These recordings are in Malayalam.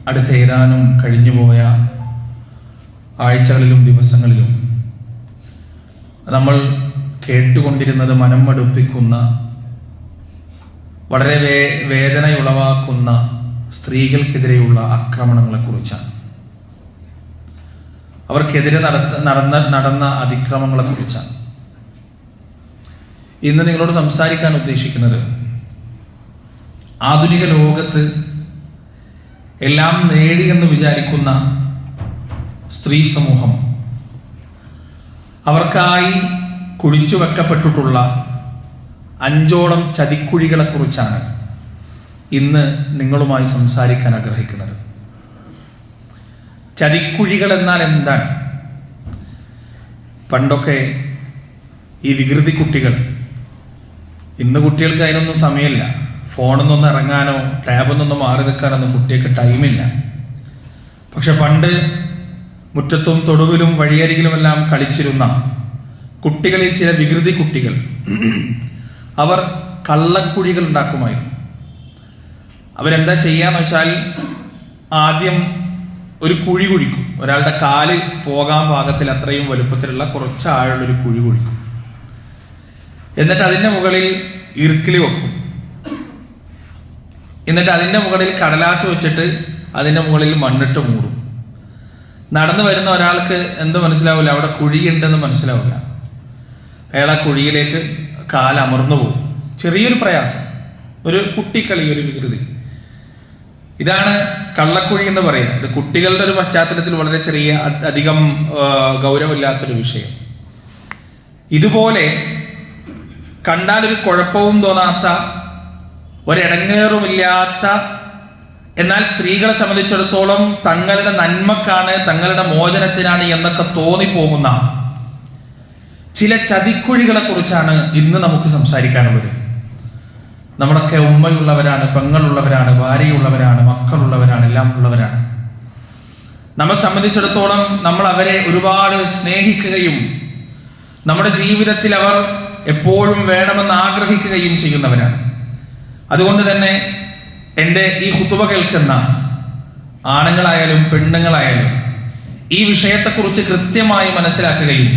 അടുത്ത ഏതാനും കഴിഞ്ഞുപോയ ആഴ്ചകളിലും ദിവസങ്ങളിലും നമ്മൾ കേട്ടുകൊണ്ടിരുന്നത് മനം മടുപ്പിക്കുന്ന, വളരെ വേദനയുളവാക്കുന്ന സ്ത്രീകൾക്കെതിരെയുള്ള ആക്രമണങ്ങളെക്കുറിച്ചാണ്. അവർക്കെതിരെ നടന്ന അതിക്രമങ്ങളെക്കുറിച്ചാണ് ഇന്ന് നിങ്ങളോട് സംസാരിക്കാൻ ഉദ്ദേശിക്കുന്നത്. ആധുനിക ലോകത്ത് എല്ലാം നേടിയെന്ന് വിചാരിക്കുന്ന സ്ത്രീ സമൂഹം, അവർക്കായി കുഴിച്ചു വെക്കപ്പെട്ടിട്ടുള്ള 5ഓളം ചതിക്കുഴികളെക്കുറിച്ചാണ് ഇന്ന് നിങ്ങളുമായി സംസാരിക്കാൻ ആഗ്രഹിക്കുന്നത്. ചതിക്കുഴികൾ എന്നാൽ എന്താണ്? പണ്ടൊക്കെ ഈ വികൃതി കുട്ടികൾ, ഇന്ന് കുട്ടികൾക്ക് അതിനൊന്നും സമയമില്ല. ഫോണിൽ നിന്നൊന്നും ഇറങ്ങാനോ ടാബിൽ നിന്നൊന്നും മാറി നിൽക്കാനൊന്നും കുട്ടികൾക്ക് ടൈമില്ല. പക്ഷെ പണ്ട് മുറ്റത്തും തൊടുവിലും വഴിയരികിലുമെല്ലാം കളിച്ചിരുന്ന കുട്ടികളിൽ ചില വികൃതി കുട്ടികൾ, അവർ കള്ളക്കുഴികൾ ഉണ്ടാക്കുമായിരുന്നു. അവരെന്താ ചെയ്യാന്ന് വെച്ചാൽ, ആദ്യം ഒരു കുഴി കുഴിക്കും. ഒരാളുടെ കാല് പോകാൻ പാകത്തിൽ അത്രയും വലുപ്പത്തിലുള്ള കുറച്ച് ആഴമുള്ളൊരു കുഴി കുഴിക്കും. എന്നിട്ട് അതിൻ്റെ മുകളിൽ ഇറുക്കിൽ വെക്കും. എന്നിട്ട് അതിൻ്റെ മുകളിൽ കടലാസ് വെച്ചിട്ട് അതിൻ്റെ മുകളിൽ മണ്ണിട്ട് മൂടും. നടന്നു വരുന്ന ഒരാൾക്ക് എന്ത് മനസ്സിലാവില്ല, അവിടെ കുഴിയുണ്ടെന്ന് മനസ്സിലാവില്ല. അയാൾ ആ കുഴിയിലേക്ക് കാലമർന്നു പോകും. ചെറിയൊരു പ്രയാസം, ഒരു കുട്ടിക്കളി, ഒരു വികൃതി. ഇതാണ് കള്ളക്കുഴി എന്ന് പറയുക. ഇത് കുട്ടികളുടെ ഒരു പശ്ചാത്തലത്തിൽ വളരെ ചെറിയ, അധികം ഗൗരവമില്ലാത്തൊരു വിഷയം. ഇതുപോലെ കണ്ടാൽ ഒരു കുഴപ്പവും തോന്നാത്ത, ഒരിടങ്ങേറുമില്ലാത്ത, എന്നാൽ സ്ത്രീകളെ സംബന്ധിച്ചിടത്തോളം തങ്ങളുടെ നന്മക്കാണ്, തങ്ങളുടെ മോചനത്തിനാണ് എന്നൊക്കെ തോന്നിപ്പോകുന്ന ചില ചതിക്കുഴികളെ കുറിച്ചാണ് ഇന്ന് നമുക്ക് സംസാരിക്കാനുള്ളത്. നമ്മളൊക്കെ ഉമ്മയുള്ളവരാണ്, പെങ്ങളുള്ളവരാണ്, ഭാര്യയുള്ളവരാണ്, മക്കളുള്ളവരാണ്, എല്ലാം ഉള്ളവരാണ്. നമ്മെ സംബന്ധിച്ചിടത്തോളം നമ്മൾ അവരെ ഒരുപാട് സ്നേഹിക്കുകയും നമ്മുടെ ജീവിതത്തിൽ അവർ എപ്പോഴും വേണമെന്ന് ആഗ്രഹിക്കുകയും ചെയ്യുന്നവരാണ്. അതുകൊണ്ട് തന്നെ എൻ്റെ ഈ ഖുതുബ കേൾക്കുന്ന ആണുങ്ങളായാലും പെണ്ണുങ്ങളായാലും ഈ വിഷയത്തെക്കുറിച്ച് കൃത്യമായി മനസ്സിലാക്കുകയും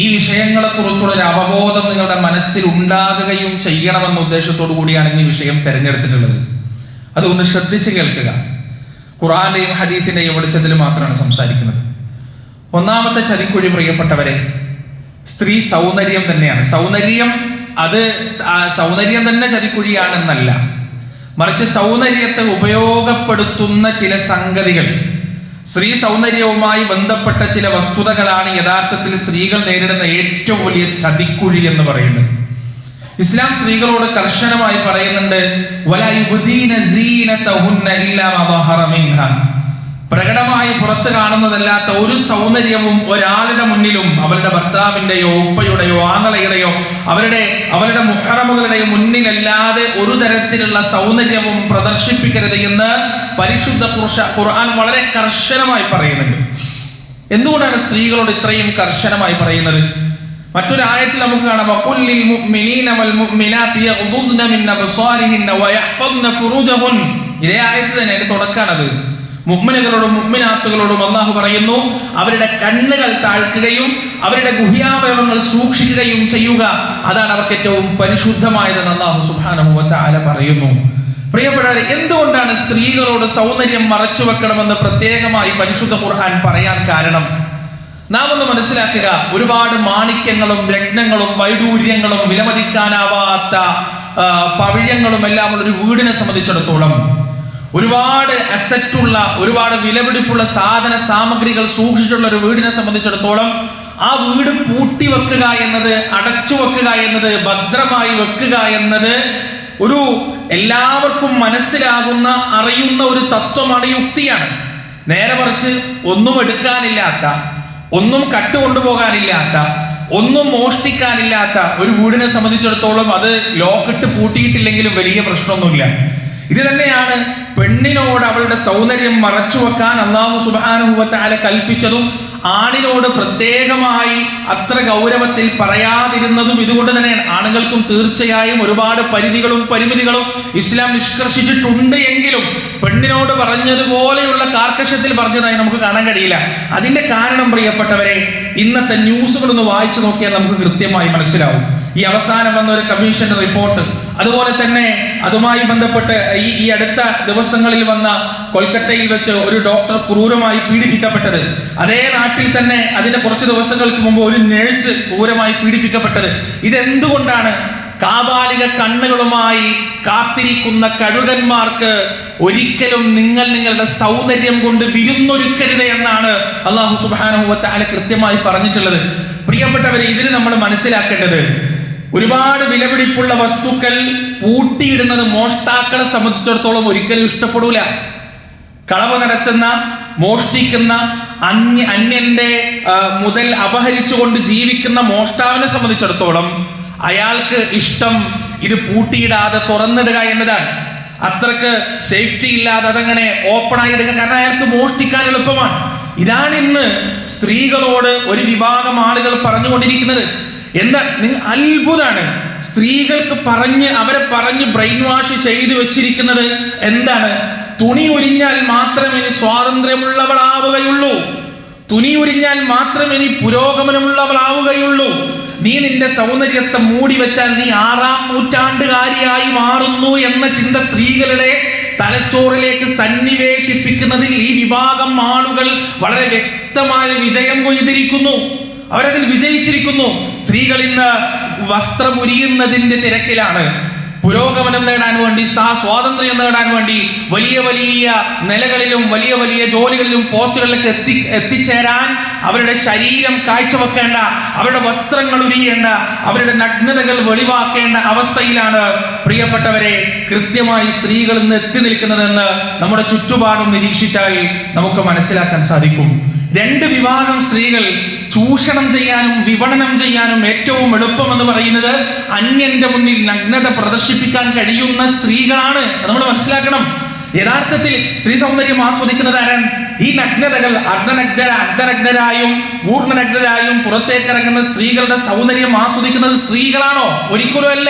ഈ വിഷയങ്ങളെക്കുറിച്ചുള്ള ഒരു അവബോധം നിങ്ങളുടെ മനസ്സിൽ ഉണ്ടാകുകയും ചെയ്യണമെന്ന ഉദ്ദേശത്തോടു കൂടിയാണ് ഈ വിഷയം തിരഞ്ഞെടുത്തിട്ടുള്ളത്. അതുകൊണ്ട് ശ്രദ്ധിച്ച് കേൾക്കുക. ഖുർആന്റെയും ഹദീസിന്റെയും വെളിച്ചത്തിൽ മാത്രമാണ് സംസാരിക്കുന്നത്. ഒന്നാമത്തെ ചതിക്കുഴി, പ്രിയപ്പെട്ടവരെ, സ്ത്രീ സൗന്ദര്യം തന്നെയാണ്. സൗന്ദര്യം തന്നെ ചതിക്കുഴിയാണെന്നല്ല, മറിച്ച് സൗന്ദര്യത്തെ ഉപയോഗപ്പെടുത്തുന്ന ചില സംഗതികൾ, സ്ത്രീ സൗന്ദര്യവുമായി ബന്ധപ്പെട്ട ചില വസ്തുതകളാണ് യഥാർത്ഥത്തിൽ സ്ത്രീകൾ നേരിടുന്ന ഏറ്റവും വലിയ ചതിക്കുഴി എന്ന് പറയുന്നത്. ഇസ്ലാം സ്ത്രീകളോട് കർശനമായി പറയുന്നുണ്ട്, വലാ യുബ്ദീന സീനതഹുന്ന ഇല്ലാ മാ ളഹറ മിൻഹാ. പ്രകടമായി പുറത്തു കാണുന്നതല്ലാത്ത ഒരു സൗന്ദര്യവും ഒരാളുടെ മുന്നിലും, അവരുടെ ഭർത്താവിന്റെയോ ഉപ്പയുടെയോ ആങ്ങളയുടെയോ അവരുടെ മുഹറമുകളുടെയോ മുന്നിലല്ലാതെ ഒരു തരത്തിലുള്ള സൗന്ദര്യവും പ്രദർശിപ്പിക്കരുത് എന്ന് പരിശുദ്ധ ഖുർആൻ വളരെ കർശനമായി പറയുന്നുണ്ട്. എന്തുകൊണ്ടാണ് സ്ത്രീകളോട് ഇത്രയും കർശനമായി പറയുന്നത്? മറ്റൊരു ആയത്തിൽ നമുക്ക് കാണാം, വഖുല്ലിൽ മുഅ്മിനീന വൽ മുഅ്മിനാതി യഗ്ദുദ്ന മിൻ അബ്സാരിഹിന്ന വയഹ്ഫദ്ന ഫുറൂജഹുൻ. ഇതേ ആയത്ത് തന്നെ, അതിന്റെ തുടക്കാണത്. മുഅ്മിനുകളോടും മുഅ്മിനാത്തുകളോടും അല്ലാഹു പറയുന്നു, അവരുടെ കണ്ണുകൾ താഴ്ക്കുകയും അവരുടെ ഗുഹ്യാവയവങ്ങൾ സൂക്ഷിക്കുകയും ചെയ്യുക, അതാണ് അവർക്ക് ഏറ്റവും പരിശുദ്ധമായതെന്ന് അല്ലാഹു സുബ്ഹാനഹു വ തആല പറയുന്നു. പ്രിയപ്പെട്ടവരെ, എന്തുകൊണ്ടാണ് സ്ത്രീകളോട് സൗന്ദര്യം മറച്ചു വെക്കണമെന്ന് പ്രത്യേകമായി പരിശുദ്ധ ഖുർആൻ പറയാൻ കാരണം? നാം ഒന്ന് മനസ്സിലാക്കുക. ഒരുപാട് മാണിക്യങ്ങളും രത്നങ്ങളും വൈഡൂര്യങ്ങളും വിലമതിക്കാനാവാത്ത പവിഴങ്ങളും എല്ലാം ഉള്ള ഒരു വീടിനെ സംബന്ധിച്ചിടത്തോളം, ഒരുപാട് അസറ്റുള്ള, ഒരുപാട് വിലപിടിപ്പുള്ള സാധന സാമഗ്രികൾ സൂക്ഷിച്ചുള്ള ഒരു വീടിനെ സംബന്ധിച്ചിടത്തോളം ആ വീട് പൂട്ടി വെക്കുക എന്നത്, അടച്ചു വെക്കുക എന്നത്, ഭദ്രമായി വെക്കുക എന്നത് ഒരു എല്ലാവർക്കും മനസ്സിലാകുന്ന, അറിയുന്ന ഒരു തത്വമാണ്, യുക്തിയാണ്. നേരെ മറിച്ച് ഒന്നും എടുക്കാനില്ലാത്ത, ഒന്നും കട്ടുകൊണ്ടുപോകാനില്ലാത്ത, ഒന്നും മോഷ്ടിക്കാനില്ലാത്ത ഒരു വീടിനെ സംബന്ധിച്ചിടത്തോളം അത് ലോക്കിട്ട് പൂട്ടിയിട്ടില്ലെങ്കിലും വലിയ പ്രശ്നമൊന്നുമില്ല. ഇത് തന്നെയാണ് പെണ്ണിനോട് അവളുടെ സൗന്ദര്യം മറച്ചു വെക്കാൻ അല്ലാഹു സുബ്ഹാനഹു വ തആല കൽപ്പിച്ചതും ആണിനോട് പ്രത്യേകമായി അത്ര ഗൗരവത്തിൽ പറയാതിരുന്നതും ഇതുകൊണ്ട് തന്നെയാണ്. ആണുങ്ങൾക്കും തീർച്ചയായും ഒരുപാട് പരിധികളും പരിമിതികളും ഇസ്ലാം നിഷ്കർഷിച്ചിട്ടുണ്ട് എങ്കിലും പെണ്ണിനോട് പറഞ്ഞതുപോലെയുള്ള കാർക്കശ്യത്തിൽ പറഞ്ഞതായി നമുക്ക് കാണാൻ കഴിയില്ല. അതിന്റെ കാരണം പ്രിയപ്പെട്ടവരെ, ഇന്നത്തെ ന്യൂസുകളൊന്ന് വായിച്ചു നോക്കിയാൽ നമുക്ക് കൃത്യമായി മനസ്സിലാവും. ഈ അവസാനം വന്ന ഒരു കമ്മീഷൻ റിപ്പോർട്ട്, അതുപോലെ തന്നെ അതുമായി ബന്ധപ്പെട്ട് ഈ അടുത്ത ദിവസങ്ങളിൽ വന്ന കൊൽക്കത്തയിൽ വെച്ച് ഒരു ഡോക്ടർ ക്രൂരമായി പീഡിപ്പിക്കപ്പെട്ടത്, അതേ നാട്ടിൽ തന്നെ അതിന്റെ കുറച്ച് ദിവസങ്ങൾക്ക് മുമ്പ് ഒരു നേഴ്സ് ക്രൂരമായി പീഡിപ്പിക്കപ്പെട്ടത്. ഇതെന്തുകൊണ്ടാണ്? കാബാലിക കണ്ണുകളുമായി കാത്തിരിക്കുന്ന കഴുകന്മാർക്ക് ഒരിക്കലും നിങ്ങളുടെ സൗന്ദര്യം കൊണ്ട് വിരുന്നൊരുക്കരുത് എന്നാണ് അല്ലാഹു സുബ്ഹാനഹു വ തആല കൃത്യമായി പറഞ്ഞിട്ടുള്ളത്. പ്രിയപ്പെട്ടവരെ, ഇതിന് നമ്മൾ മനസ്സിലാക്കേണ്ടത്, ഒരുപാട് വിലപിടിപ്പുള്ള വസ്തുക്കൾ പൂട്ടിയിടുന്നത് മോഷ്ടാക്കളെ സംബന്ധിച്ചിടത്തോളം ഒരിക്കലും ഇഷ്ടപ്പെടൂല. കളവ് നടത്തുന്ന, മോഷ്ടിക്കുന്ന, അന്യന്റെ മുതൽ അപഹരിച്ചുകൊണ്ട് ജീവിക്കുന്ന മോഷ്ടാവിനെ സംബന്ധിച്ചിടത്തോളം അയാൾക്ക് ഇഷ്ടം ഇത് പൂട്ടിയിടാതെ തുറന്നിടുക എന്നതാണ്. അത്രക്ക് സേഫ്റ്റി ഇല്ലാതെ അതങ്ങനെ ഓപ്പൺ ആയി ഇടുക, കാരണം അയാൾക്ക് മോഷ്ടിക്കാൻ എളുപ്പമാണ്. ഇതാണ് ഇന്ന് സ്ത്രീകളോട് ഒരു വിഭാഗം ആളുകൾ പറഞ്ഞുകൊണ്ടിരിക്കുന്നത്. എന്താ, നിങ്ങൾ അത്ഭുതമാണ്. സ്ത്രീകൾക്ക് അവരെ പറഞ്ഞ് ബ്രെയിൻ വാഷ് ചെയ്തു വെച്ചിരിക്കുന്നത് എന്താണ്? തുണി ഉരിഞ്ഞാൽ മാത്രമേ ഇനി സ്വാതന്ത്ര്യമുള്ളവളാവുകയുള്ളൂ, തുണി ഉരിഞ്ഞാൽ മാത്രമേ ഇനി പുരോഗമനമുള്ളവളാവുകയുള്ളൂ, നീ നിന്റെ സൗന്ദര്യത്തെ മൂടി വെച്ചാൽ നീ 6-ാം നൂറ്റാണ്ടുകാരിയായി മാറുന്നു എന്ന ചിന്ത സ്ത്രീകളുടെ തലച്ചോറിലേക്ക് സന്നിവേശിപ്പിക്കുന്നതിൽ ഈ വിഭാഗം ആളുകൾ വളരെ വ്യക്തമായ വിജയം കൊയ്തിരിക്കുന്നു. അവരതിൽ വിജയിച്ചിരിക്കുന്നു. സ്ത്രീകൾ ഇന്ന് വസ്ത്രമുരിയുന്നതിന്റെ തിരക്കിലാണ്. പുരോഗമനം നേടാൻ വേണ്ടി, സ്വാതന്ത്ര്യം നേടാൻ വേണ്ടി വലിയ വലിയ നിലകളിലും വലിയ വലിയ ജോലികളിലും പോസ്റ്റുകളിലേക്ക് എത്തിച്ചേരാൻ അവരുടെ ശരീരം കാഴ്ചവെക്കേണ്ട, അവരുടെ വസ്ത്രങ്ങൾ ഉരിയേണ്ട, അവരുടെ നഗ്നതകൾ വെളിവാക്കേണ്ട അവസ്ഥയിലാണ് പ്രിയപ്പെട്ടവരെ കൃത്യമായി സ്ത്രീകൾ ഇന്ന് എത്തി നിൽക്കുന്നതെന്ന് നമ്മുടെ ചുറ്റുപാടും നിരീക്ഷിച്ചാൽ നമുക്ക് മനസ്സിലാക്കാൻ സാധിക്കും. രണ്ട് വിഭാഗം സ്ത്രീകൾ ചൂഷണം ചെയ്യാനും വിപണനം ചെയ്യാനും ഏറ്റവും എളുപ്പമെന്ന് പറയുന്നത് അന്യന്റെ മുന്നിൽ നഗ്നത പ്രദർശിപ്പിക്കാൻ കഴിയുന്ന സ്ത്രീകളാണ്. നമ്മൾ മനസ്സിലാക്കണം. യഥാർത്ഥത്തിൽ സ്ത്രീ സൗന്ദര്യം ആസ്വദിക്കുന്നത് ആരാണ്? ഈ നഗ്നതകൾ അർദ്ധനഗ്നരായും പൂർണ്ണനഗ്നരായും പുറത്തേക്ക് ഇറങ്ങുന്ന സ്ത്രീകളുടെ സൗന്ദര്യം ആസ്വദിക്കുന്നത് സ്ത്രീകളാണോ? ഒരിക്കലും അല്ല,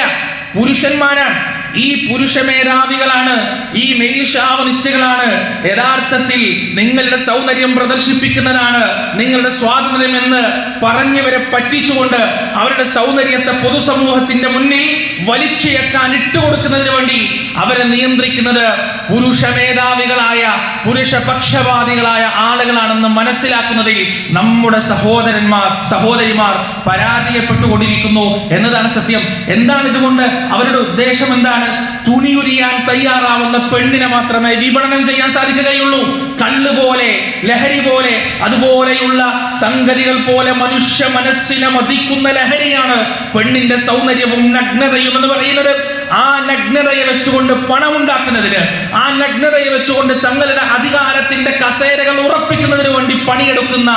പുരുഷന്മാരാണ്. ഈ പുരുഷ മേധാവികളാണ്, ഈ മെയിൽ ഷാവനിസ്റ്റുകളാണ് യഥാർത്ഥത്തിൽ നിങ്ങളുടെ സൗന്ദര്യം പ്രദർശിപ്പിക്കുന്നതാണ് നിങ്ങളുടെ സ്വാതന്ത്ര്യം എന്ന് പറഞ്ഞവരെ പറ്റിച്ചുകൊണ്ട് അവരുടെ സൗന്ദര്യത്തെ പൊതുസമൂഹത്തിന്റെ മുന്നിൽ വലിച്ചിഴക്കാൻ ഇട്ടുകൊടുക്കുന്നതിന് വേണ്ടി അവരെ നിയന്ത്രിക്കുന്നത് പുരുഷ മേധാവികളായ, പുരുഷ പക്ഷപാതികളായ ആളുകളാണെന്ന് മനസ്സിലാക്കുന്നതിൽ നമ്മുടെ സഹോദരിമാർ പരാജയപ്പെട്ടുകൊണ്ടിരിക്കുന്നു എന്നതാണ് സത്യം. എന്താണ് ഇതുകൊണ്ട് അവരുടെ ഉദ്ദേശം? എന്താണ്? തുണിയുരിയാൻ തയ്യാറാവുന്ന പെണ്ണിനെ മാത്രമേ വിപണനം ചെയ്യാൻ സാധിക്കുകയുള്ളൂ. കള്ള് പോലെ, ലഹരി പോലെ, അതുപോലെയുള്ള സംഗതികൾ പോലെ മനുഷ്യ മനസ്സിനെ മതിക്കുന്ന ലഹരിയാണ് പെണ്ണിന്റെ സൗന്ദര്യവും നഗ്നതയും എന്ന് പറയുന്നത്. ആ നഗ്നതയെ വെച്ചുകൊണ്ട് പണമുണ്ടാക്കുന്നതിന്, ആ നഗ്നതയെ വെച്ചുകൊണ്ട് തങ്ങളുടെ അധികാരത്തിന്റെ കസേരകൾ ഉറപ്പിക്കുന്നതിന് വേണ്ടി പണിയെടുക്കുന്ന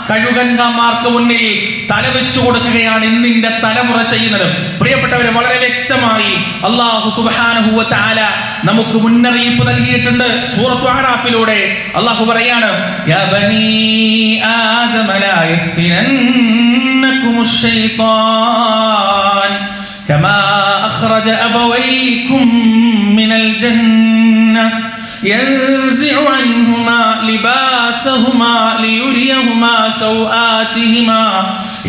കഴുകന്മാർക്ക് മുന്നിൽ തലവെച്ചു കൊടുക്കുകയാണ് ഇന്നിന്റെ തലമുറ ചെയ്യുന്നത്. പ്രിയപ്പെട്ടവരെ, വളരെ വ്യക്തമായി അല്ലാഹു സുബ്ഹാനഹു വ തആല നമുക്ക് മുന്നറിയിപ്പ് നൽകിയിട്ടുണ്ട്. സൂറത്തു അറാഫിലൂടെ അല്ലാഹു പറയാണ്, യാ ബനീ ആദമ ലാ യഫ്തിനന്നകുമുശ് ശൈത്താൻ കമാ അഖ്റജ അബവൈകും മിനൽ ജന്ന ينزع عنهما لباسهما ليريهما سوآتهما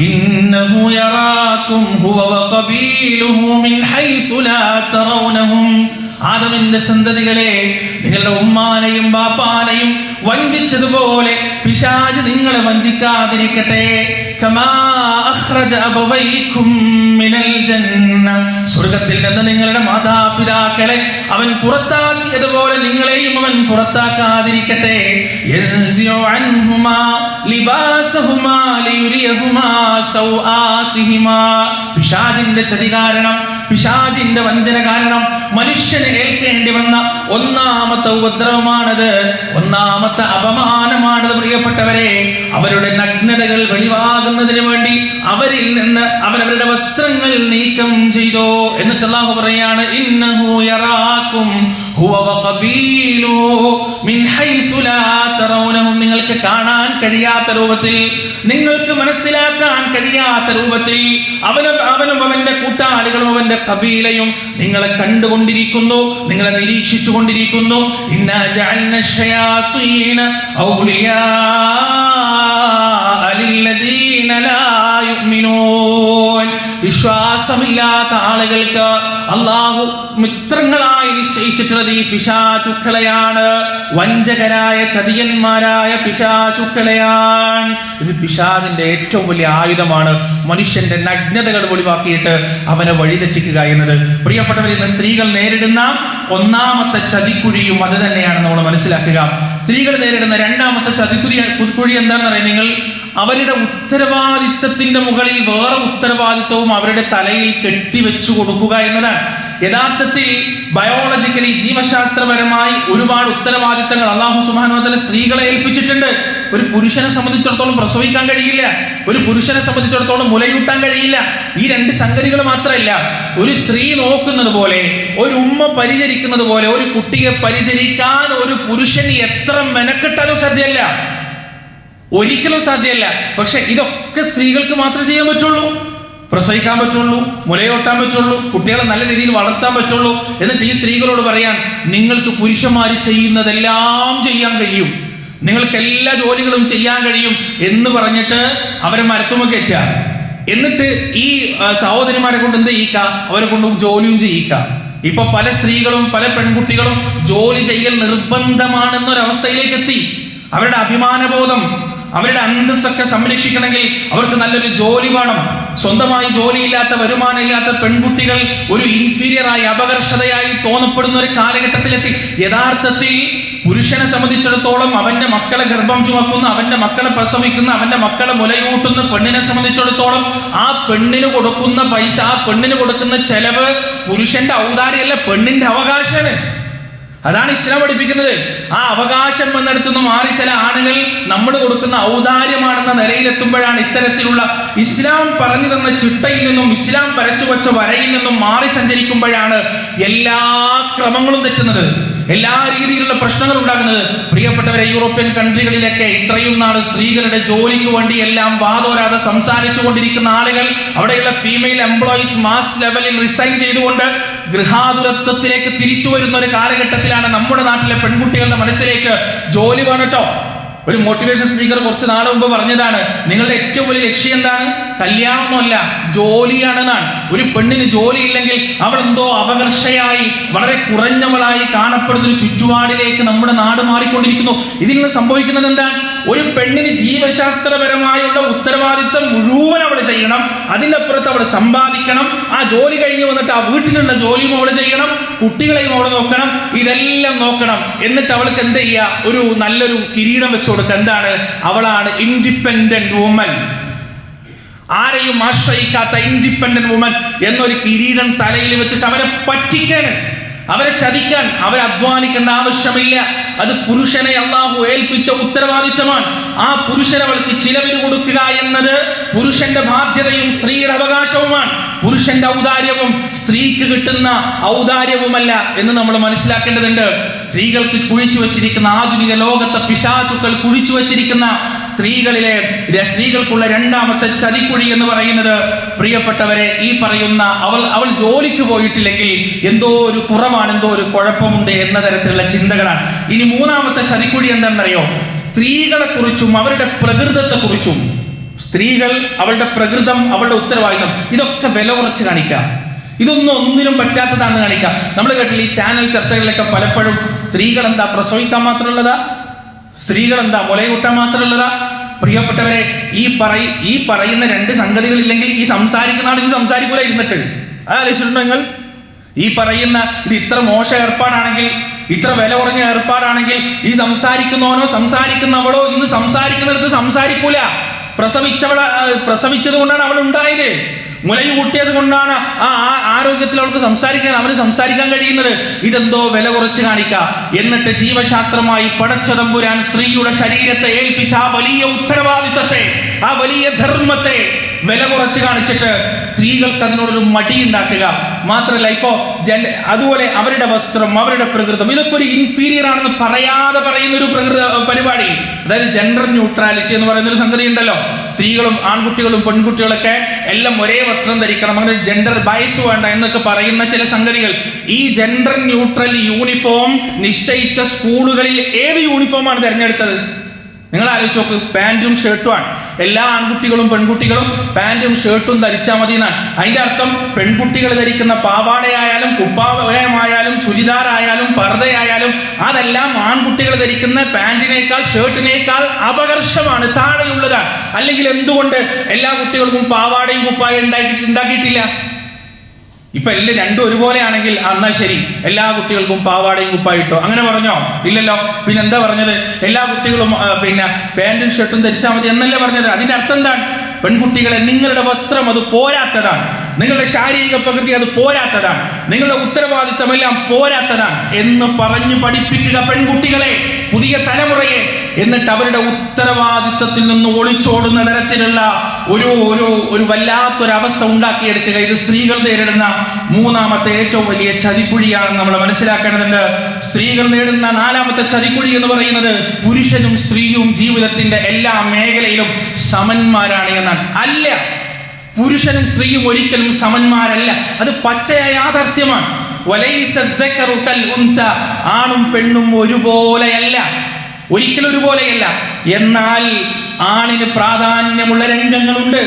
إنه يراكم هو وقبيله من حيث لا ترونهم. ആദമിന്റെ സന്തതികളെ, നിങ്ങളുടെ ഉമ്മാനെയും ബാപ്പാനെയും വഞ്ചിച്ചതുപോലെ പിശാച് നിങ്ങളെ വഞ്ചിക്കാതിരിക്കട്ടെ. കമാ അഖ്റജ അബവൈകും മിനൽ ജന്ന, സ്വർഗ്ഗത്തിൽ നിന്ന് നിങ്ങളുടെ മാതാപിതാക്കളെ അവൻ പുറത്താക്കിയതുപോലെ നിങ്ങളെയും അവൻ പുറത്താക്കാതിരിക്കട്ടെ. യൻസിഉ അൻഹുമാ ലിബാസഹുമാ ലിയുരിയഹുമാ സൗആതിഹിമാ. പിശാചിന്റെ ചതി കാരണം, പിശാചിന്റെ വഞ്ചന കാരണം മനുഷ്യന് ഏൽക്കേണ്ടി വന്ന ഒന്നാമത്തെ ഉപദ്രവമാണത്, ഒന്നാമത്തെ അപമാനമാണത്. പ്രിയപ്പെട്ടവരെ, അവരുടെ നഗ്നതകൾ വെളിവാകുന്നതിന് വേണ്ടി അവരിൽ നിന്ന് അവരവരുടെ വസ്ത്രങ്ങൾ നീക്കം ചെയ്തോ. എന്നിട്ട് അല്ലാഹു പറയാണ്, ഇന്നഹു യറാകും ഹുവ വഖബീലുഹു മിൻ ഹൈസു ലാ തറൗനഹും, നിങ്ങൾക്ക് കാണാൻ കഴിയാത്ത രൂപത്തിൽ, നിങ്ങൾക്ക് മനസ്സിലാക്കാൻ കഴിയാത്ത രൂപത്തിൽ അവനും അവന്റെ കൂട്ടാളികളും അവന്റെ ഖബീലയും നിങ്ങളെ കണ്ടുകൊണ്ടിരിക്കുന്നു, നിങ്ങളെ നിരീക്ഷിച്ചു കൊണ്ടിരിക്കുന്നു. ഇന്നാ ജഅൽന ശയാതീന ഔലിയാ ലില്ലദീന ലാ യുഅ്മിനൂൻ, വിശ്വാസമില്ലാത്ത ആളുകൾക്ക് അല്ലാഹു മിത്രങ്ങളായി നിശ്ചയിച്ചിട്ടുള്ളത് ഈ പിശാചുക്കളെയാണ്, വഞ്ചകരായ ചതിയന്മാരായ പിശാചുക്കളെയാണ്. ഇത് പിശാചിന്റെ ഏറ്റവും വലിയ ആയുധമാണ്, മനുഷ്യന്റെ നഗ്നതകൾ ഒഴിവാക്കിയിട്ട് അവനെ വഴിതെറ്റിക്കുക എന്നത്. പ്രിയപ്പെട്ടവർ, ഇന്ന് സ്ത്രീകൾ നേരിടുന്ന ഒന്നാമത്തെ ചതിക്കുഴിയും അത് തന്നെയാണ് നമ്മൾ മനസ്സിലാക്കുക. സ്ത്രീകൾ നേരിടുന്ന രണ്ടാമത്തെ ചതിക്കുഴി എന്താണെന്ന് അറിയാം നിങ്ങൾ? അവരുടെ ഉത്തരവാദിത്തത്തിന്റെ മുകളിൽ വേറെ ഉത്തരവാദിത്വവും അവരുടെ തലയിൽ കെട്ടിവെച്ചു കൊടുക്കുക എന്നതാണ്. യഥാർത്ഥത്തിൽ ബയോളജിക്കലി, ജീവശാസ്ത്രപരമായി ഒരുപാട് ഉത്തരവാദിത്തങ്ങൾ അല്ലാഹു സുബ്ഹാനഹു വ തആല സ്ത്രീകളെ ഏൽപ്പിച്ചിട്ടുണ്ട്. ഒരു പുരുഷനെ സംബന്ധിച്ചിടത്തോളം പ്രസവിക്കാൻ കഴിയില്ല, ഒരു പുരുഷനെ സംബന്ധിച്ചിടത്തോളം മുലയൂട്ടാൻ കഴിയില്ല. ഈ രണ്ട് സംഗതികൾ മാത്രമല്ല, ഒരു സ്ത്രീ നോക്കുന്നത് പോലെ, ഒരു ഉമ്മ പരിചരിക്കുന്നത് പോലെ ഒരു കുട്ടിയെ പരിചരിക്കാൻ ഒരു പുരുഷൻ എത്ര മെനക്കെട്ടാലും സാധ്യമല്ല, ഒരിക്കലും സാധ്യമല്ല. പക്ഷെ ഇതൊക്കെ സ്ത്രീകൾക്ക് മാത്രമേ ചെയ്യാൻ പറ്റുള്ളൂ. പ്രസവിക്കാൻ പറ്റുള്ളൂ, മുലയൂട്ടാൻ പറ്റുള്ളൂ, കുട്ടികളെ നല്ല രീതിയിൽ വളർത്താൻ പറ്റുള്ളൂ. എന്നിട്ട് ഈ സ്ത്രീകളോട് പറയാൻ, നിങ്ങൾക്ക് പുരുഷന്മാർ ചെയ്യുന്നതെല്ലാം ചെയ്യാൻ കഴിയും, നിങ്ങൾക്ക് എല്ലാ ജോലികളും ചെയ്യാൻ കഴിയും എന്ന് പറഞ്ഞിട്ട് അവരെ മരത്തുമൊക്കെ കയറ്റുക. എന്നിട്ട് ഈ സഹോദരിമാരെ കൊണ്ട് എന്ത് ചെയ്യിക്ക? അവരെ കൊണ്ട് ജോലിയും ചെയ്യിക്ക. ഇപ്പൊ പല സ്ത്രീകളും പല പെൺകുട്ടികളും ജോലി ചെയ്യൽ നിർബന്ധമാണെന്നൊരവസ്ഥയിലേക്ക് എത്തി. അവരുടെ അഭിമാനബോധം, അവരുടെ അന്തസ്സൊക്കെ സംരക്ഷിക്കണമെങ്കിൽ അവർക്ക് നല്ലൊരു ജോലി വേണം. സ്വന്തമായി ജോലിയില്ലാത്ത, വരുമാനമില്ലാത്ത പെൺകുട്ടികൾ ഒരു ഇൻഫീരിയറായി, അപകർഷതയായി തോന്നപ്പെടുന്ന ഒരു കാലഘട്ടത്തിലെത്തി. യഥാർത്ഥത്തിൽ പുരുഷനെ സംബന്ധിച്ചിടത്തോളം അവന്റെ മക്കളെ ഗർഭം ചുമക്കുന്ന, അവന്റെ മക്കളെ പ്രസവിക്കുന്ന, അവന്റെ മക്കളെ മുലയൂട്ടുന്ന പെണ്ണിനെ സംബന്ധിച്ചിടത്തോളം ആ പെണ്ണിന് കൊടുക്കുന്ന പൈസ, ആ പെണ്ണിന് കൊടുക്കുന്ന ചെലവ് പുരുഷന്റെ ഔദാര്യമല്ല, പെണ്ണിന്റെ അവകാശമാണ്. അതാണ് ഇസ്ലാം പഠിപ്പിക്കുന്നത്. ആ അവകാശം എന്നിടത്തുനിന്ന് മാറി ചില ആണുങ്ങൾ നമ്മൾ കൊടുക്കുന്ന ഔദാര്യമാണെന്ന നിലയിലെത്തുമ്പോഴാണ് ഇത്തരത്തിലുള്ള ഇസ്ലാം പറഞ്ഞു തന്ന ചിട്ടയിൽ നിന്നും, ഇസ്ലാം വരച്ചു വച്ച വരയിൽ നിന്നും മാറി സഞ്ചരിക്കുമ്പോഴാണ് എല്ലാ ക്രമങ്ങളും തെറ്റുന്നത്, എല്ലാ രീതിയിലുള്ള പ്രശ്നങ്ങൾ ഉണ്ടാകുന്നത്. പ്രിയപ്പെട്ടവരെ, യൂറോപ്യൻ കൺട്രികളിലൊക്കെ ഇത്രയും നാൾ സ്ത്രീകളുടെ ജോലിക്ക് വേണ്ടി എല്ലാം വാദോരാതെ സംസാരിച്ചു കൊണ്ടിരിക്കുന്ന ആളുകൾ, അവിടെയുള്ള ഫീമെയിൽ എംപ്ലോയീസ് മാസ് ലെവലിൽ റിസൈൻ ചെയ്തുകൊണ്ട് ഗൃഹാതുരത്വത്തിലേക്ക് തിരിച്ചു വരുന്ന ഒരു കാലഘട്ടത്തിലാണ് നമ്മുടെ നാട്ടിലെ പെൺകുട്ടികളുടെ മനസ്സിലേക്ക് ജോലി വേണട്ടോ. ഒരു മോട്ടിവേഷൻ സ്പീക്കർ കുറച്ച് നാൾ മുമ്പ് പറഞ്ഞതാണ്, നിങ്ങളുടെ ഏറ്റവും വലിയ ലക്ഷ്യം എന്താണ്? കല്യാണമൊന്നുമല്ല, ജോലിയാണെന്നാണ്. ഒരു പെണ്ണിന് ജോലി ഇല്ലെങ്കിൽ അവൾ എന്തോ അപകർഷയായി, വളരെ കുറഞ്ഞവളായി കാണപ്പെടുന്ന ഒരു ചുറ്റുപാടിലേക്ക് നമ്മുടെ നാട് മാറിക്കൊണ്ടിരിക്കുന്നു. ഇതിൽ നിന്ന് സംഭവിക്കുന്നത് എന്താണ്? ഒരു പെണ്ണിന് ജീവശാസ്ത്രപരമായുള്ള ഉത്തരവാദിത്വം മുഴുവൻ അവൾ ചെയ്യണം, അതിൻ്റെ അപ്പുറത്ത് അവൾ സമ്പാദിക്കണം, ആ ജോലി കഴിഞ്ഞ് വന്നിട്ട് ആ വീട്ടിലുള്ള ജോലിയും അവൾ ചെയ്യണം, കുട്ടികളെയും അവൾ നോക്കണം, ഇതെല്ലാം നോക്കണം. എന്നിട്ട് അവൾക്ക് എന്ത് ചെയ്യുക? ഒരു നല്ലൊരു കിരീടം വെച്ചു കൊടുക്കുക. എന്താണ്? അവളാണ് ഇൻഡിപെൻഡന്റ് വുമൻ, ആരെയും ആശ്രയിക്കാത്ത ഇൻഡിപെൻഡന്റ് വുമൻ എന്നൊരു കിരീടം തലയിൽ വെച്ചിട്ട് അവരെ പറ്റിക്കാൻ, അവരെ ചതിക്കാൻ, അവരെ അധ്വാനിക്കേണ്ട ആവശ്യമില്ല. അത് പുരുഷനെ അല്ലാഹു ഏൽപ്പിച്ച ഉത്തരവാദിത്തമാണ്. ആ പുരുഷൻ അവൾക്ക് ചിലവിന് കൊടുക്കുക എന്നത് പുരുഷന്റെ ബാധ്യതയും സ്ത്രീയുടെ അവകാശവുമാണ്. പുരുഷന്റെ ഔദാര്യവും സ്ത്രീക്ക് കിട്ടുന്ന ഔദാര്യവുമല്ല എന്ന് നമ്മൾ മനസ്സിലാക്കേണ്ടതുണ്ട്. സ്ത്രീകൾക്ക് കുഴിച്ചു വെച്ചിരിക്കുന്ന, ആധുനിക ലോകത്തെ പിശാചുക്കൾ കുഴിച്ചു വെച്ചിരിക്കുന്ന സ്ത്രീകൾക്കുള്ള രണ്ടാമത്തെ ചതിക്കുഴി എന്ന് പറയുന്നത്, പ്രിയപ്പെട്ടവരെ, ഈ പറയുന്ന അവൾ ജോലിക്ക് പോയിട്ടില്ലെങ്കിൽ എന്തോ ഒരു കുറവാണ്, എന്തോ ഒരു കുഴപ്പമുണ്ട് എന്ന തരത്തിലുള്ള ചിന്തകളാണ്. ഇനി മൂന്നാമത്തെ ചതിക്കുഴി എന്താണെന്നറിയോ? സ്ത്രീകളെ കുറിച്ചും അവരുടെ പ്രകൃതത്തെ കുറിച്ചും, സ്ത്രീകൾ, അവളുടെ പ്രകൃതം, അവളുടെ ഉത്തരവാദിത്തം, ഇതൊക്കെ വില കുറച്ച് കാണിക്കാം. ഒന്നിനും പറ്റാത്തതാണെന്ന് കാണിക്കാം. നമ്മൾ കേട്ടില്ല ഈ ചാനൽ ചർച്ചകളിലൊക്കെ പലപ്പോഴും സ്ത്രീകൾ എന്താ പ്രസവിക്കാൻ മാത്രമുള്ളതാ, സ്ത്രീകൾ എന്താ മുലയൂട്ടാൻ മാത്രമുള്ളതാ? പ്രിയപ്പെട്ടവരെ, ഈ പറയുന്ന രണ്ട് സംഗതികളില്ലെങ്കിൽ ഈ സംസാരിക്കുന്ന ആൾ ഇത് സംസാരിക്കൂല ഇരുന്നിട്ട്. ആലോചിച്ചിട്ടുണ്ടോ നിങ്ങൾ? ഈ പറയുന്ന ഇത് ഇത്ര മോശം ഏർപ്പാടാണെങ്കിൽ, ഇത്ര വില കുറഞ്ഞ ഏർപ്പാടാണെങ്കിൽ, ഈ സംസാരിക്കുന്നവനോ സംസാരിക്കുന്നവളോ ഇന്ന് സംസാരിക്കുന്നിടത്ത് സംസാരിക്കൂല. പ്രസവിച്ചത് കൊണ്ടാണ് അവൾ ഉണ്ടായത്. മുലയു കൂട്ടിയത് കൊണ്ടാണ് ആ ആരോഗ്യത്തിൽ അവൾക്ക് അവന് സംസാരിക്കാൻ കഴിയുന്നത്. ഇതെന്തോ വില കുറച്ച് കാണിക്കുക. എന്നിട്ട് ജീവശാസ്ത്രമായി പടച്ച തമ്പുരാൻ സ്ത്രീയുടെ ശരീരത്തെ ഏൽപ്പിച്ച ആ വലിയ ഉത്തരവാദിത്വത്തെ, ആ വലിയ ധർമ്മത്തെ വില കുറച്ച് കാണിച്ചിട്ട് സ്ത്രീകൾക്ക് അതിനോടൊരു മടി ഉണ്ടാക്കുക. മാത്രമല്ല ഇപ്പോ അതുപോലെ അവരുടെ വസ്ത്രം, അവരുടെ പ്രകൃതം, ഇതൊക്കെ ഒരു ഇൻഫീരിയർ ആണെന്ന് പറയാതെ പറയുന്ന ഒരു പരിപാടി, അതായത് ജെൻഡർ ന്യൂട്രാലിറ്റി എന്ന് പറയുന്ന ഒരു സംഗതി ഉണ്ടല്ലോ. സ്ത്രീകളും ആൺകുട്ടികളും പെൺകുട്ടികളൊക്കെ എല്ലാം ഒരേ വസ്ത്രം ധരിക്കണം, അങ്ങനെ ജെൻഡർ ബയസ് വേണ്ട എന്നൊക്കെ പറയുന്ന ചില സംഗതികൾ. ഈ ജെൻഡർ ന്യൂട്രൽ യൂണിഫോം നിശ്ചയിച്ച സ്കൂളുകളിൽ ഏത് യൂണിഫോമാണ് തിരഞ്ഞെടുത്തത്? നിങ്ങൾ ആലോചിച്ച് നോക്ക്. പാൻറ്റും ഷർട്ടുമാണ്. എല്ലാ ആൺകുട്ടികളും പെൺകുട്ടികളും പാൻറ്റും ഷർട്ടും ധരിച്ചാൽ മതി എന്നാണ്. അതിന്റെ അർത്ഥം പെൺകുട്ടികൾ ധരിക്കുന്ന പാവാടയായാലും കുപ്പായമായാലും ചുരിദാറായാലും പർദ്ദയായാലും അതെല്ലാം ആൺകുട്ടികൾ ധരിക്കുന്ന പാൻറ്റിനേക്കാൾ ഷർട്ടിനേക്കാൾ അപകർഷമാണ്, താഴെയുള്ളതാണ്. അല്ലെങ്കിൽ എന്തുകൊണ്ട് എല്ലാ കുട്ടികൾക്കും പാവാടയും കുപ്പായം ഉണ്ടാക്കിയിട്ടില്ല? ഇപ്പൊ രണ്ടും ഒരുപോലെയാണെങ്കിൽ എന്നാ ശരി, എല്ലാ കുട്ടികൾക്കും പാവാടയും കുപ്പായിട്ടോ, അങ്ങനെ പറഞ്ഞോ? ഇല്ലല്ലോ. പിന്നെ എന്താ പറഞ്ഞത്? എല്ലാ കുട്ടികളും പാന്റും ഷർട്ടും ധരിച്ചാൽ മതി എന്നല്ലേ പറഞ്ഞത്? അതിന്റെ അർത്ഥം എന്താണ്? പെൺകുട്ടികളെ, നിങ്ങളുടെ വസ്ത്രം അത് പോരാത്തതാണ്, നിങ്ങളുടെ ശാരീരിക പ്രകൃതി അത് പോരാത്തതാണ്, നിങ്ങളുടെ ഉത്തരവാദിത്തമെല്ലാം പോരാത്തതാണ് എന്ന് പറഞ്ഞു പഠിപ്പിക്കുക പെൺകുട്ടികളെ, പുതിയ തലമുറയെ. എന്നിട്ട് അവരുടെ ഉത്തരവാദിത്തത്തിൽ നിന്ന് ഒളിച്ചോടുന്ന തരത്തിലുള്ള ഒരു വല്ലാത്തൊരവസ്ഥ ഉണ്ടാക്കിയെടുക്കുക. ഇത് സ്ത്രീകൾ നേരിടുന്ന മൂന്നാമത്തെ ഏറ്റവും വലിയ ചതിക്കുഴിയാണെന്ന് നമ്മൾ മനസ്സിലാക്കേണ്ടതുണ്ട്. സ്ത്രീകൾ നേരിടുന്ന നാലാമത്തെ ചതിക്കുഴി എന്ന് പറയുന്നത് പുരുഷനും സ്ത്രീയും ജീവിതത്തിന്റെ എല്ലാ മേഖലയിലും സമന്മാരാണ് എന്നാണ്. അല്ല, പുരുഷനും സ്ത്രീയും ഒരിക്കലും സമന്മാരല്ല. അത് പച്ചയായ യാഥാർത്ഥ്യമാണ്. ആണും പെണ്ണും ഒരുപോലെയല്ല, ഒരിക്കലും ഒരുപോലെയല്ല. എന്നാൽ ആണിന് പ്രാധാന്യമുള്ള രംഗങ്ങളുണ്ട്,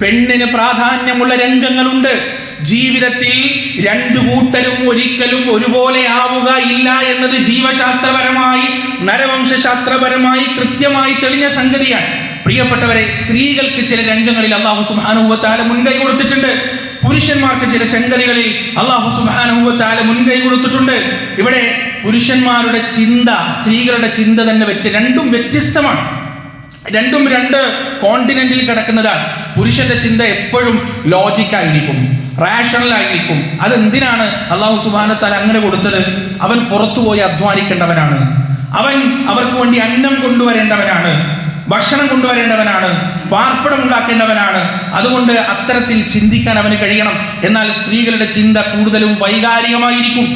പെണ്ണിന് പ്രാധാന്യമുള്ള രംഗങ്ങളുണ്ട്. ജീവിതത്തിൽ രണ്ടു കൂട്ടരും ഒരിക്കലും ഒരുപോലെ ആവുക ഇല്ല എന്നത് ജീവശാസ്ത്രപരമായി, നരവംശാസ്ത്രപരമായി കൃത്യമായി തെളിഞ്ഞ സംഗതിയാണ്. പ്രിയപ്പെട്ടവരെ, സ്ത്രീകൾക്ക് ചില രംഗങ്ങളിൽ അല്ലാഹു സുബ്ഹാനഹു വ തആല മുൻകൈ കൊടുത്തിട്ടുണ്ട്. പുരുഷന്മാർക്ക് ചില സംഗതികളിൽ അല്ലാഹു സുബ്ഹാനഹു വ തആല മുൻകൈ കൊടുത്തിട്ടുണ്ട്. ഇവിടെ പുരുഷന്മാരുടെ ചിന്ത, സ്ത്രീകളുടെ ചിന്ത തന്നെ രണ്ടും വ്യത്യസ്തമാണ്. രണ്ടും രണ്ട് കോണ്ടിനെന്റിൽ കിടക്കുന്നതാണ്. പുരുഷന്റെ ചിന്ത എപ്പോഴും ലോജിക്കായിരിക്കും, റാഷണൽ ആയിരിക്കും. അതെന്തിനാണ് അല്ലാഹു സുബ്ഹാനഹു വ തആല അങ്ങനെ കൊടുത്തത്? അവൻ പുറത്തുപോയി അധ്വാനിക്കേണ്ടവനാണ്, അവൻ അവർക്ക് വേണ്ടി അന്നം കൊണ്ടുവരേണ്ടവനാണ്, ഭക്ഷണം കൊണ്ടുവരേണ്ടവനാണ്, പാർപ്പിടം ഉണ്ടാക്കേണ്ടവനാണ്. അതുകൊണ്ട് അത്തരത്തിൽ ചിന്തിക്കാൻ അവന് കഴിയണം. എന്നാൽ സ്ത്രീകളുടെ ചിന്ത കൂടുതലും വൈകാരികമായിരിക്കും.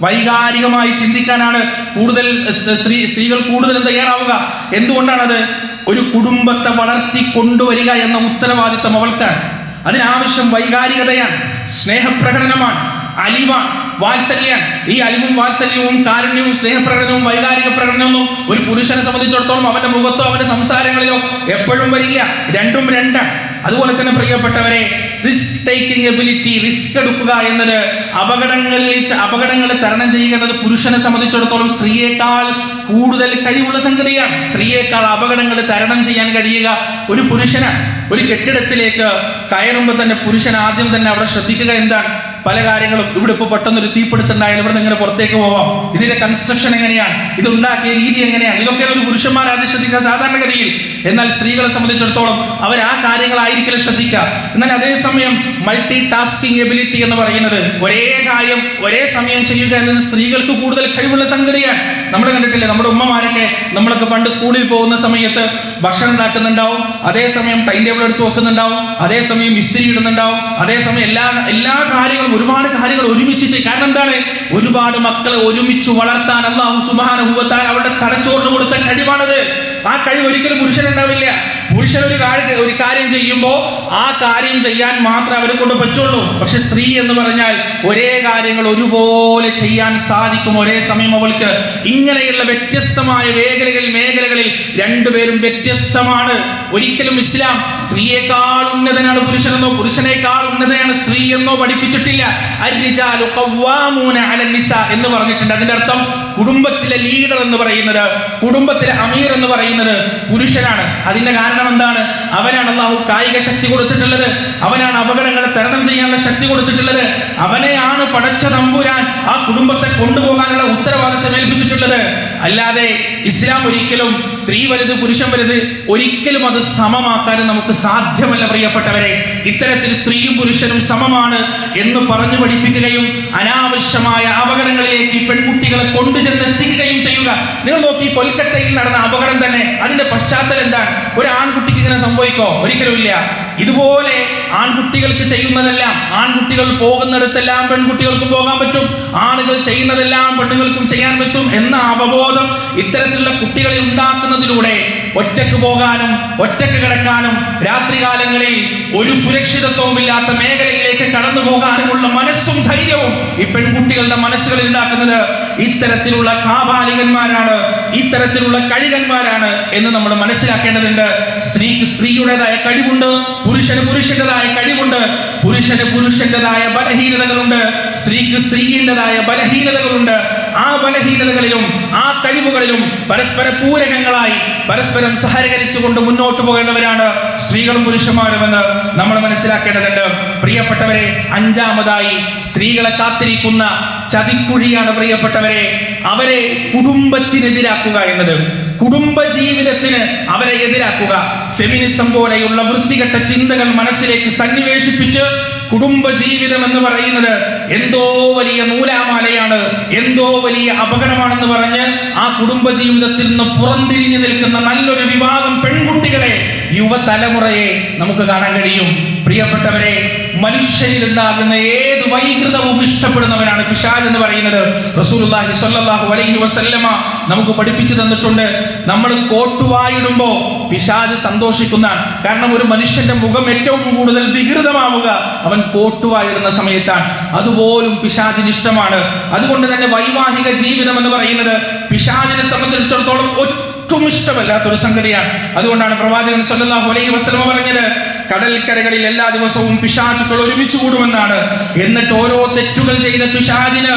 വൈകാരികമായി ചിന്തിക്കാനാണ് കൂടുതൽ സ്ത്രീകൾ കൂടുതലും തയ്യാറാവുക. എന്തുകൊണ്ടാണത്? ഒരു കുടുംബത്തെ വളർത്തി കൊണ്ടുവരിക എന്ന ഉത്തരവാദിത്വം അവൾക്കാണ്. അതിനാവശ്യം വൈകാരികതയാണ്, സ്നേഹപ്രകടനമാണ്, അലിവാണ്, വാത്സല്യാണ്. ഈ അലിവും വാത്സല്യവും കാരുണ്യവും സ്നേഹപ്രകടനവും വൈകാരിക പ്രകടനവും ഒരു പുരുഷനെ സംബന്ധിച്ചിടത്തോളം അവന്റെ മുഖത്തോ അവന്റെ സംസാരങ്ങളിലോ എപ്പോഴും വരില്ല. രണ്ടും രണ്ടാണ്. അതുപോലെ തന്നെ പ്രിയപ്പെട്ടവരെ, റിസ്ക് ടേക്കിംഗ് എബിലിറ്റി, റിസ്ക് എടുക്കുക എന്നത്, അപകടങ്ങൾ തരണം ചെയ്യുക എന്നത് പുരുഷനെ സംബന്ധിച്ചിടത്തോളം സ്ത്രീയേക്കാൾ കൂടുതൽ കഴിവുള്ള സംഗതിയാണ്. സ്ത്രീയേക്കാൾ അപകടങ്ങൾ തരണം ചെയ്യാൻ കഴിയുക ഒരു പുരുഷനാണ്. ഒരു കെട്ടിടത്തിലേക്ക് കയറുമ്പോൾ തന്നെ പുരുഷൻ ആദ്യം തന്നെ അവിടെ ശ്രദ്ധിക്കുക എന്താണ്? പല കാര്യങ്ങളും. ഇവിടെ ഇപ്പോൾ പെട്ടെന്നൊരു തീപിടുത്തുണ്ടായാലും ഇവിടെ നിന്ന് പുറത്തേക്ക് പോവാം, ഇതിന്റെ കൺസ്ട്രക്ഷൻ എങ്ങനെയാണ്, ഇത് ഉണ്ടാക്കിയ രീതി എങ്ങനെയാണ്, ഇതൊക്കെ ഒരു പുരുഷന്മാർ ആദ്യം ശ്രദ്ധിക്കുക സാധാരണഗതിയിൽ. എന്നാൽ സ്ത്രീകളെ സംബന്ധിച്ചിടത്തോളം അവർ ആ കാര്യങ്ങളായിരിക്കും ശ്രദ്ധിക്കുക. എന്നാൽ അതേസമയം മൾട്ടി ടാസ്കിംഗ് എബിലിറ്റി എന്ന് പറയുന്നത്, ഒരേ കാര്യം ഒരേ സമയം ചെയ്യുക എന്നത് സ്ത്രീകൾക്ക് കൂടുതൽ കഴിവുള്ള സംഗതിയാണ്. നമ്മൾ കണ്ടിട്ടില്ലേ, നമ്മുടെ ഉമ്മമാരൊക്കെ, നമ്മളൊക്കെ പണ്ട് സ്കൂളിൽ പോകുന്ന സമയത്ത് ഭക്ഷണം ഉണ്ടാക്കുന്നുണ്ടാവും, അതേസമയം ടൈം ടേബിൾ എടുത്ത് വെക്കുന്നുണ്ടാവും, അതേസമയം ഇസ്തിരി ഇടുന്നുണ്ടാവും, അതേസമയം എല്ലാ കാര്യങ്ങളും, ഒരുപാട് കാര്യങ്ങൾ ഒരുമിച്ച് ചെയ്യും. കാരണം എന്താണ്? ഒരുപാട് മക്കളെ ഒരുമിച്ച് വളർത്താൻ അല്ലാഹു സുബ്ഹാനഹു വ തആല അവരുടെ തലച്ചോറിന് കൊടുത്ത കഴിവാണത്. ആ കഴിവ് ഒരിക്കലും പുരുഷനുണ്ടാവില്ല. പുരുഷൻ ഒരു കാര്യം ചെയ്യുമ്പോൾ ആ കാര്യം ചെയ്യാൻ മാത്രമേ അവരെ കൊണ്ട് പറ്റുള്ളൂ. പക്ഷെ സ്ത്രീ എന്ന് പറഞ്ഞാൽ ഒരേ കാര്യങ്ങൾ ഒരുപോലെ ചെയ്യാൻ സാധിക്കും ഒരേ സമയം അവൾക്ക്. ഇങ്ങനെയുള്ള വ്യത്യസ്തമായ മേഖലകളിൽ രണ്ടുപേരും വ്യത്യസ്തമാണ്. ഒരിക്കലും ഇസ്ലാം സ്ത്രീയേക്കാൾ ഉന്നതനാണ് പുരുഷനെന്നോ പുരുഷനേക്കാൾ ഉന്നതനാണ് സ്ത്രീ എന്നോ പഠിപ്പിച്ചിട്ടില്ല. അർരിജാലു ഖവ്വാമൂന അലൻ നിസാ എന്ന് പറഞ്ഞിട്ടുണ്ട്. അതിന്റെ അർത്ഥം കുടുംബത്തിലെ ലീഡർ എന്ന് പറയുന്നത്, കുടുംബത്തിലെ അമീർ എന്ന് പറയുന്നത് പുരുഷനാണ്. അതിന്റെ കാരണം എന്താണ്? അവനാണ് അള്ളാഹു കായിക ശക്തി കൊടുത്തിട്ടുള്ളത്, അവനാണ് അപകടങ്ങളെ തരണം ചെയ്യാനുള്ള ശക്തി കൊടുത്തിട്ടുള്ളത്, അവനെയാണ് പടച്ച തമ്പുരാൻ ആ കുടുംബത്തെ കൊണ്ടുപോകാനുള്ള ഉത്തരവാദിത്തം ഏൽപ്പിച്ചിട്ടുള്ളത്. അല്ലാതെ ഇസ്ലാം ഒരിക്കലും സ്ത്രീ വലുത് പുരുഷൻ വലുത് ഒരിക്കലും അത് സമമാക്കാനും നമുക്ക് സാധ്യമല്ല പ്രിയപ്പെട്ടവരെ. ഇത്തരത്തിൽ സ്ത്രീയും പുരുഷനും സമമാണ് എന്ന് പറഞ്ഞു പഠിപ്പിക്കുകയും അനാവശ്യമായ അപകടങ്ങളിലേക്ക് പെൺകുട്ടികളെ കൊണ്ടുചെന്നെത്തിക്കുകയും ചെയ്യുക. നിങ്ങൾ നോക്കി, കൊൽക്കത്തയിൽ നടന്ന അപകടം തന്നെ, അതിന്റെ പശ്ചാത്തലം എന്താണ്? ഒരു ആൺകുട്ടിക്ക് ഇങ്ങനെ സംഭവിക്കോ? ഒരിക്കലും ഇല്ല. ഇതുപോലെ ആൺകുട്ടികൾക്ക് ചെയ്യുന്നതെല്ലാം, ആൺകുട്ടികൾ പോകുന്നിടത്തെല്ലാം പെൺകുട്ടികൾക്കും പോകാൻ പറ്റും, ആണുകൾ ചെയ്യുന്നതെല്ലാം പെണ്ണുങ്ങൾക്കും ചെയ്യാൻ പറ്റും എന്ന അവബോധം ഇത്തരത്തിലുള്ള കുട്ടികളെ ഉണ്ടാക്കുന്നതിലൂടെ ഒറ്റക്ക് പോകാനും ഒറ്റക്ക് കിടക്കാനും രാത്രികാലങ്ങളിൽ ഒരു സുരക്ഷിതത്വവും ഇല്ലാത്ത മേഖലയിലേക്ക് കടന്നു പോകാനുമുള്ള മനസ്സും ധൈര്യവും ഈ പെൺകുട്ടികളുടെ മനസ്സുകളിൽ ഉണ്ടാക്കുന്നത് ഇത്തരത്തിലുള്ള കാപാലികന്മാരാണ്, ഇത്തരത്തിലുള്ള കഴികന്മാരാണ് എന്ന് നമ്മൾ മനസ്സിലാക്കേണ്ടതുണ്ട്. സ്ത്രീക്ക് സ്ത്രീയുടേതായ കഴിവുണ്ട്, പുരുഷന് പുരുഷന്റേതായ കഴിവുണ്ട്, പുരുഷന് പുരുഷന്റേതായ ബലഹീനതകളുണ്ട്, സ്ത്രീക്ക് സ്ത്രീയിൻ്റെതായ ബലഹീനതകളുണ്ട്. ആ ബലഹീനതകളിലും ആ കഴിവുകളിലും പരസ്പര പൂരകങ്ങളായി പരസ്പരം സഹകരിച്ചുകൊണ്ട് മുന്നോട്ട് പോകേണ്ടവരാണ് സ്ത്രീകളും പുരുഷന്മാരുമെന്ന് നമ്മൾ മനസ്സിലാക്കേണ്ടതുണ്ട്. പ്രിയപ്പെട്ടവരെ, അഞ്ചാമതായി സ്ത്രീകളെ കാത്തിരിക്കുന്ന ചതിക്കുഴിയാണ് പ്രിയപ്പെട്ടവരെ അവരെ കുടുംബത്തിനെതിരാക്കുക എന്നത്. കുടുംബ ജീവിതത്തിന് അവരെ എതിരാക്കുക. ഫെമിനിസം പോലെയുള്ള വൃത്തികെട്ട ചിന്തകൾ മനസ്സിലേക്ക് സന്നിവേശിപ്പിച്ച് കുടുംബ ജീവിതം എന്ന് പറയുന്നത് എന്തോ വലിയ നൂലാമാലയാണ്, എന്തോ വലിയ അപകടമാണെന്ന് പറഞ്ഞ് ആ കുടുംബ ജീവിതത്തിൽ നിന്ന് പുറംതിരിഞ്ഞു നിൽക്കുന്ന നല്ലൊരു വിഭാഗം പെൺകുട്ടികളെ, യുവതലമുറയെ നമുക്ക് കാണാൻ കഴിയും. പ്രിയപ്പെട്ടവരെ, മനുഷ്യരിൽ ഉണ്ടാകുന്ന ഏത് വൈകൃതവും ഇഷ്ടപ്പെടുന്നവനാണ് പിശാച് എന്ന് പറയുന്നത്. റസൂലുള്ളാഹി സ്വല്ലല്ലാഹു അലൈഹി വസല്ലമ നമുക്ക് പഠിപ്പിച്ചു തന്നിട്ടുണ്ട്. നമ്മൾ കോട്ടുവായിടുമ്പോ പിശാച് സന്തോഷിക്കുന്നതാണ്. കാരണം ഒരു മനുഷ്യന്റെ മുഖം ഏറ്റവും കൂടുതൽ വികൃതമാവുക അവൻ കോട്ടുവായിടുന്ന സമയത്താണ്. അതുപോലും പിശാചിന് ഇഷ്ടമാണ്. അതുകൊണ്ട് തന്നെ വൈവാഹിക ജീവിതം എന്ന് പറയുന്നത് പിശാചിനെ സംബന്ധിച്ചിടത്തോളം ഒട്ടും ഇഷ്ടമല്ലാത്തൊരു സംഗതിയാണ്. അതുകൊണ്ടാണ് പ്രവാചകൻ സ്വല്ലല്ലാഹു അലൈഹി വസല്ലമ പറഞ്ഞത്, കടൽക്കരകളിൽ എല്ലാ ദിവസവും പിശാചുക്കൾ ഒരുമിച്ച് കൂടുമെന്നാണ്. എന്നിട്ട് ഓരോ തെറ്റുകൾ ചെയ്ത പിശാചിന്